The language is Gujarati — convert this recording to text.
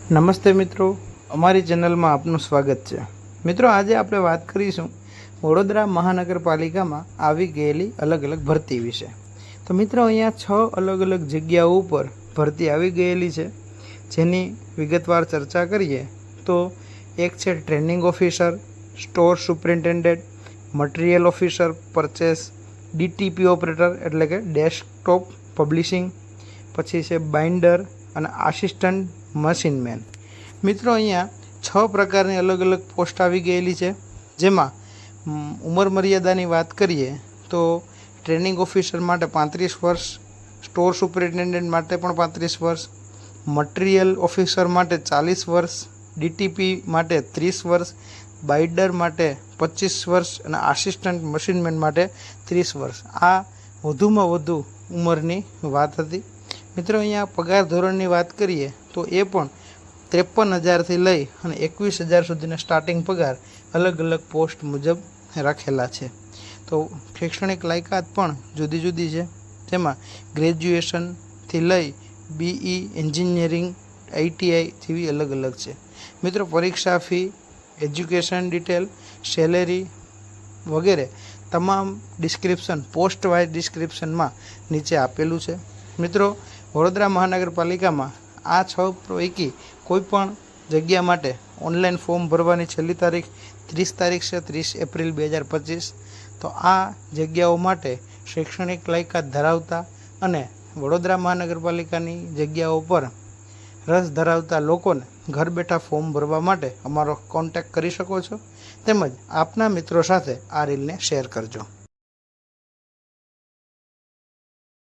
નમસ્તે મિત્રો, અમારી ચેનલમાં આપનું સ્વાગત છે। મિત્રો, આજે આપણે વાત કરીશું વડોદરા મહાનગરપાલિકામાં આવી ગયેલી અલગ અલગ ભરતી વિશે। તો મિત્રો, અહીંયા 6 અલગ અલગ જગ્યાઓ ઉપર ભરતી આવી ગયેલી છે, જેની વિગતવાર ચર્ચા કરીએ તો એક છે training officer, store superintendent, material officer purchase, DTP operator એટલે કે ડેસ્કટોપ પબ્લિશિંગ, પછી છે બાઇન્ડર અને આસિસ્ટન્ટ મશીનમેન। મિત્રો, અહીંયા 6 પ્રકારની અલગ અલગ પોસ્ટ આવી ગયેલી છે, જેમાં ઉંમર મર્યાદાની વાત કરીએ તો ટ્રેનિંગ ઓફિસર માટે 35 વર્ષ, સ્ટોર સુપરિન્ટેન્ડન્ટ માટે પણ 35 વર્ષ, મટીરિયલ ઓફિસર માટે 40 વર્ષ, ડીટીપી માટે 30 વર્ષ, બાઇન્ડર માટે 25 વર્ષ અને આસિસ્ટન્ટ મશીનમેન માટે 30 વર્ષ। આ વધુમાં વધુ ઉંમરની વાત હતી। મિત્રો, અહીંયા પગાર ધોરણની વાત કરીએ તો એ પણ 53,000થી લઈ અને 21,000 સુધીના સ્ટાર્ટિંગ પગાર અલગ અલગ પોસ્ટ મુજબ રાખેલા છે। તો શૈક્ષણિક લાયકાત પણ જુદી જુદી છે, તેમાં ગ્રેજ્યુએશનથી લઈ BE, એન્જિનિયરિંગ, ITI જેવી અલગ અલગ છે। મિત્રો, પરીક્ષા ફી, એજ્યુકેશન ડિટેલ, સેલેરી વગેરે તમામ ડિસ્ક્રિપ્શન પોસ્ટ વાઇઝ ડિસ્ક્રિપ્શનમાં નીચે આપેલું છે। મિત્રો, વડોદરા મહાનગરપાલિકામાં આ 6 પૈકી કોઈ પણ જગ્યા માટે ઓનલાઈન ફોર્મ ભરવાની છેલ્લી તારીખ 30 તારીખ છે, 30 એપ્રિલ 2025। તો આ જગ્યાઓ માટે શૈક્ષણિક લાયકાત ધરાવતા અને વડોદરા મહાનગરપાલિકાની જગ્યાઓ પર રસ ધરાવતા લોકોને ઘર બેઠા ફોર્મ ભરવા માટે અમારો કોન્ટેક્ટ કરી શકો છો, તેમજ આપના મિત્રો સાથે આ રીલને શેર કરજો।